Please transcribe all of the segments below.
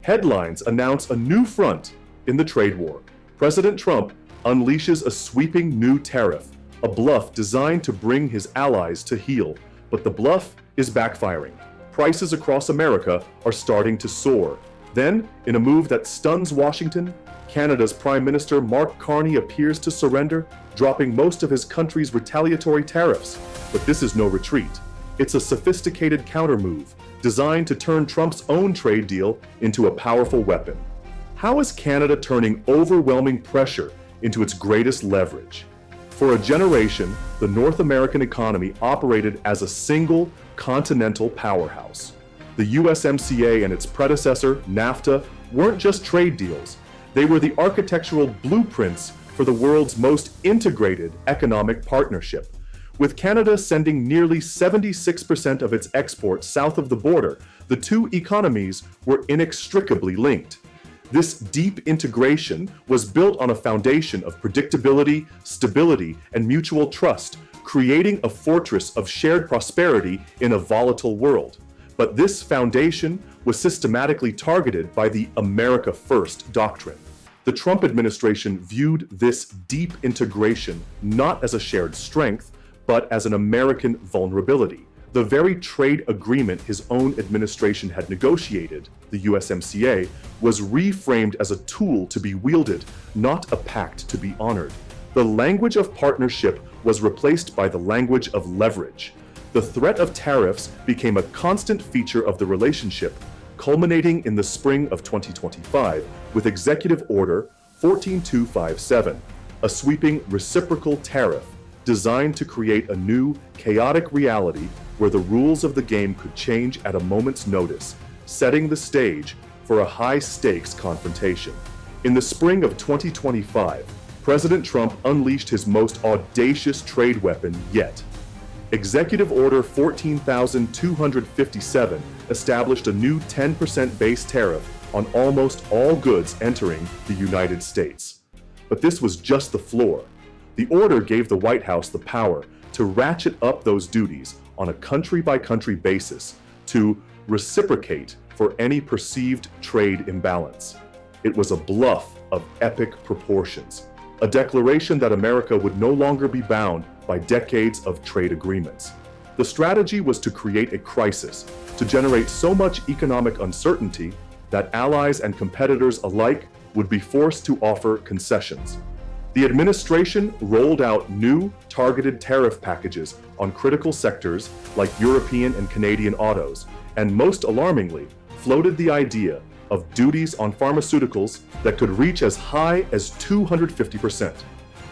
Headlines announce a new front in the trade war. President Trump unleashes a sweeping new tariff, a bluff designed to bring his allies to heel. But the bluff is backfiring. Prices across America are starting to soar. Then, in a move that stuns Washington, Canada's Prime Minister Mark Carney appears to surrender, dropping most of his country's retaliatory tariffs. But this is no retreat. It's a sophisticated countermove designed to turn Trump's own trade deal into a powerful weapon. How is Canada turning overwhelming pressure into its greatest leverage? For a generation, the North American economy operated as a single continental powerhouse. The USMCA and its predecessor, NAFTA, weren't just trade deals. They were the architectural blueprints for the world's most integrated economic partnership. With Canada sending nearly 76% of its exports south of the border, the two economies were inextricably linked. This deep integration was built on a foundation of predictability, stability, and mutual trust, creating a fortress of shared prosperity in a volatile world. But this foundation was systematically targeted by the America First doctrine. The Trump administration viewed this deep integration not as a shared strength, but as an American vulnerability. The very trade agreement his own administration had negotiated, the USMCA, was reframed as a tool to be wielded, not a pact to be honored. The language of partnership was replaced by the language of leverage. The threat of tariffs became a constant feature of the relationship, culminating in the spring of 2025 with Executive Order 14257, a sweeping reciprocal tariff designed to create a new, chaotic reality where the rules of the game could change at a moment's notice, setting the stage for a high-stakes confrontation. In the spring of 2025, President Trump unleashed his most audacious trade weapon yet. Executive Order 14257 established a new 10% base tariff on almost all goods entering the United States. But this was just the floor. The order gave the White House the power to ratchet up those duties on a country-by-country basis to reciprocate for any perceived trade imbalance. It was a bluff of epic proportions, a declaration that America would no longer be bound by decades of trade agreements. The strategy was to create a crisis, to generate so much economic uncertainty that allies and competitors alike would be forced to offer concessions. The administration rolled out new targeted tariff packages on critical sectors like European and Canadian autos, and most alarmingly, floated the idea of duties on pharmaceuticals that could reach as high as 250%.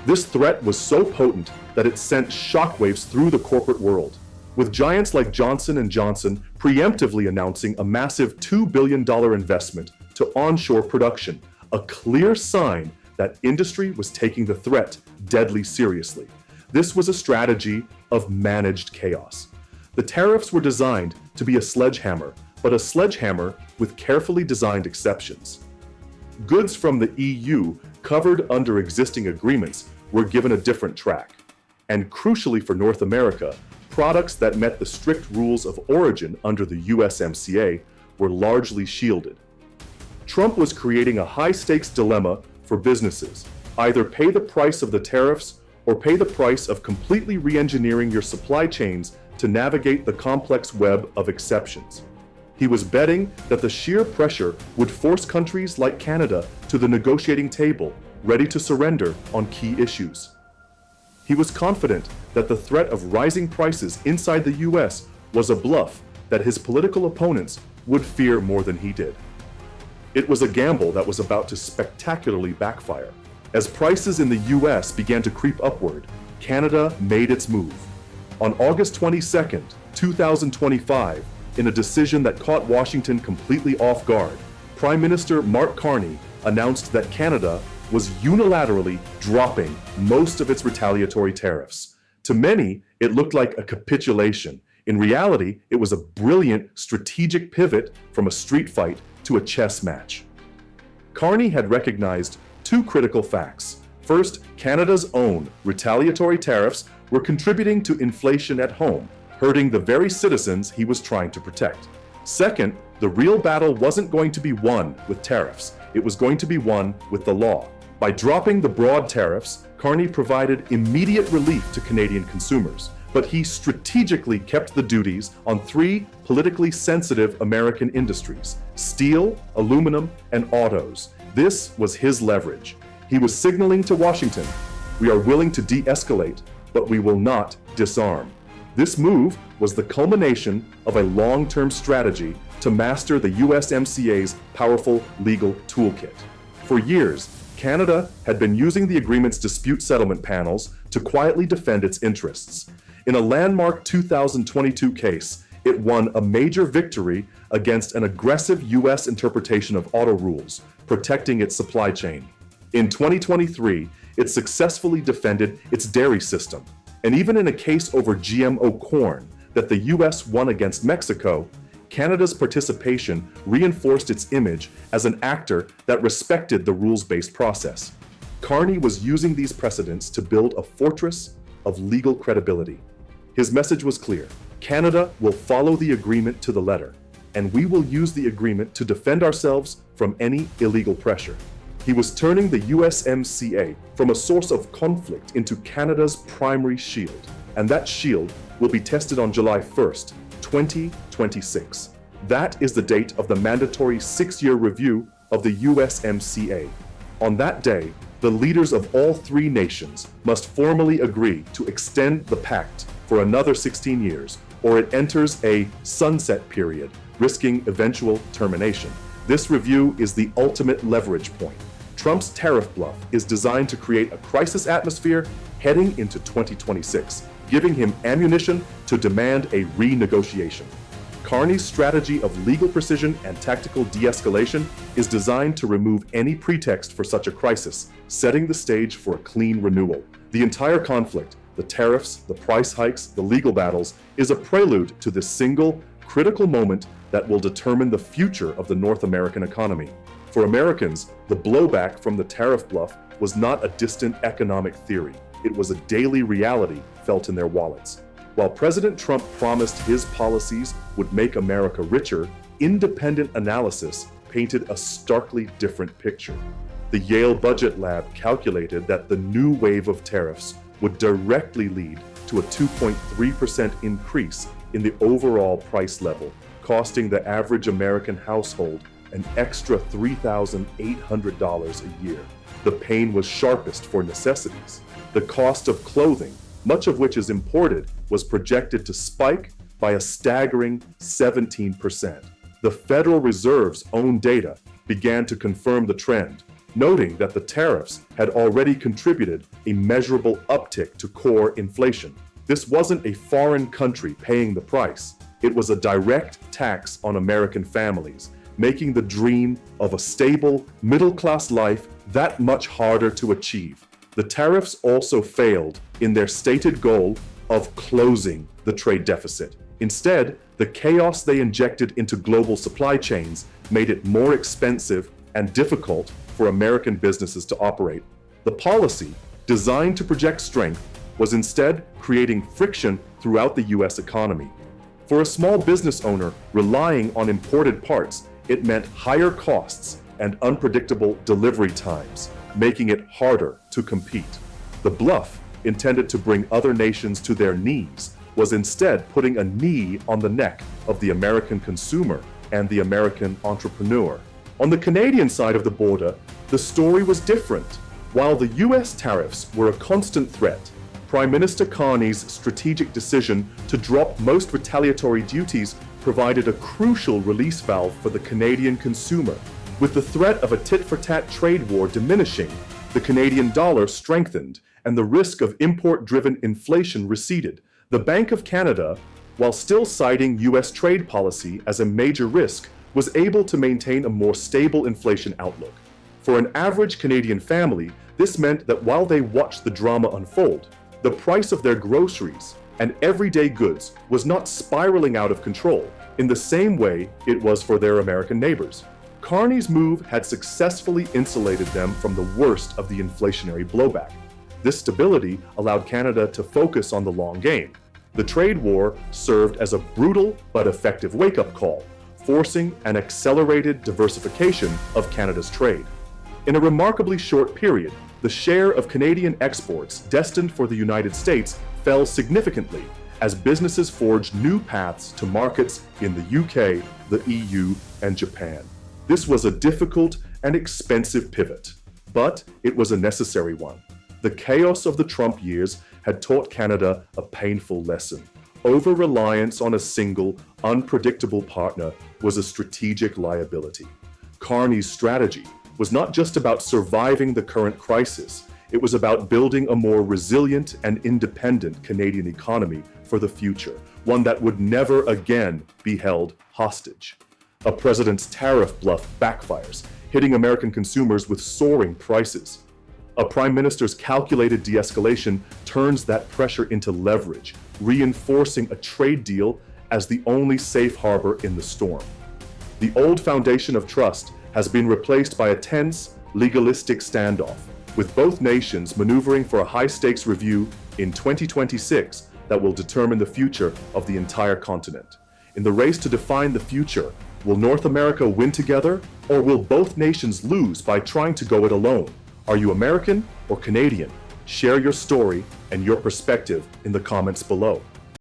This threat was so potent that it sent shockwaves through the corporate world, with giants like Johnson & Johnson preemptively announcing a massive $2 billion investment to onshore production, a clear sign that industry was taking the threat deadly seriously. This was a strategy of managed chaos. The tariffs were designed to be a sledgehammer, but a sledgehammer with carefully designed exceptions. Goods from the EU covered under existing agreements were given a different track. And crucially for North America, products that met the strict rules of origin under the USMCA were largely shielded. Trump was creating a high-stakes dilemma for businesses. Either pay the price of the tariffs or pay the price of completely re-engineering your supply chains to navigate the complex web of exceptions. He was betting that the sheer pressure would force countries like Canada to the negotiating table, ready to surrender on key issues. He was confident that the threat of rising prices inside the US was a bluff that his political opponents would fear more than he did. It was a gamble that was about to spectacularly backfire. As prices in the US began to creep upward, Canada made its move. On August 22, 2025, in a decision that caught Washington completely off guard, Prime Minister Mark Carney announced that Canada was unilaterally dropping most of its retaliatory tariffs. To many, it looked like a capitulation. In reality, it was a brilliant strategic pivot from a street fight to a chess match. Carney had recognized two critical facts. First, Canada's own retaliatory tariffs were contributing to inflation at home, hurting the very citizens he was trying to protect. Second, The real battle wasn't going to be won with tariffs, it was going to be won with the law. By dropping the broad tariffs, Carney provided immediate relief to Canadian consumers, but he strategically kept the duties on three politically sensitive American industries: steel, aluminum, and autos. This was his leverage. He was signaling to Washington, "We are willing to de-escalate, but we will not disarm." This move was the culmination of a long-term strategy to master the USMCA's powerful legal toolkit. For years, Canada had been using the agreement's dispute settlement panels to quietly defend its interests. In a landmark 2022 case, it won a major victory against an aggressive US interpretation of auto rules, protecting its supply chain. In 2023, it successfully defended its dairy system. And even in a case over GMO corn that the US won against Mexico, Canada's participation reinforced its image as an actor that respected the rules-based process. Carney was using these precedents to build a fortress of legal credibility. His message was clear: Canada will follow the agreement to the letter, and we will use the agreement to defend ourselves from any illegal pressure. He was turning the USMCA from a source of conflict into Canada's primary shield, and that shield will be tested on July 1st, 2026. That is the date of the mandatory 6-year review of the USMCA. On that day, the leaders of all three nations must formally agree to extend the pact for another 16 years, or it enters a sunset period, risking eventual termination. This review is the ultimate leverage point. Trump's tariff bluff is designed to create a crisis atmosphere heading into 2026, giving him ammunition to demand a renegotiation. Carney's strategy of legal precision and tactical de-escalation is designed to remove any pretext for such a crisis, setting the stage for a clean renewal. The entire conflict, the tariffs, the price hikes, the legal battles, is a prelude to this single, critical moment that will determine the future of the North American economy. For Americans, the blowback from the tariff bluff was not a distant economic theory. It was a daily reality felt in their wallets. While President Trump promised his policies would make America richer, independent analysis painted a starkly different picture. The Yale Budget Lab calculated that the new wave of tariffs would directly lead to a 2.3% increase in the overall price level, costing the average American household an extra $3,800 a year. The pain was sharpest for necessities. The cost of clothing, much of which is imported, was projected to spike by a staggering 17%. The Federal Reserve's own data began to confirm the trend, noting that the tariffs had already contributed a measurable uptick to core inflation. This wasn't a foreign country paying the price. It was a direct tax on American families, making the dream of a stable, middle-class life that much harder to achieve. The tariffs also failed in their stated goal of closing the trade deficit. Instead, the chaos they injected into global supply chains made it more expensive and difficult for American businesses to operate. The policy, designed to project strength, was instead creating friction throughout the US economy. For a small business owner relying on imported parts, it meant higher costs and unpredictable delivery times, making it harder to compete. The bluff, intended to bring other nations to their knees, was instead putting a knee on the neck of the American consumer and the American entrepreneur. On the Canadian side of the border, the story was different. While the US tariffs were a constant threat, Prime Minister Carney's strategic decision to drop most retaliatory duties provided a crucial release valve for the Canadian consumer. With the threat of a tit-for-tat trade war diminishing, the Canadian dollar strengthened and the risk of import-driven inflation receded. The Bank of Canada, while still citing US trade policy as a major risk, was able to maintain a more stable inflation outlook. For an average Canadian family, this meant that while they watched the drama unfold, the price of their groceries and everyday goods was not spiraling out of control in the same way it was for their American neighbors. Carney's move had successfully insulated them from the worst of the inflationary blowback. This stability allowed Canada to focus on the long game. The trade war served as a brutal but effective wake-up call, forcing an accelerated diversification of Canada's trade. In a remarkably short period, the share of Canadian exports destined for the United States fell significantly as businesses forged new paths to markets in the UK, the EU, and Japan. This was a difficult and expensive pivot, but it was a necessary one. The chaos of the Trump years had taught Canada a painful lesson. Over-reliance on a single, unpredictable partner was a strategic liability. Carney's strategy was not just about surviving the current crisis, it was about building a more resilient and independent Canadian economy for the future, one that would never again be held hostage. A president's tariff bluff backfires, hitting American consumers with soaring prices. A prime minister's calculated de-escalation turns that pressure into leverage, reinforcing a trade deal as the only safe harbor in the storm. The old foundation of trust has been replaced by a tense, legalistic standoff, with both nations maneuvering for a high-stakes review in 2026 that will determine the future of the entire continent. In the race to define the future, will North America win together, or will both nations lose by trying to go it alone? Are you American or Canadian? Share your story and your perspective in the comments below.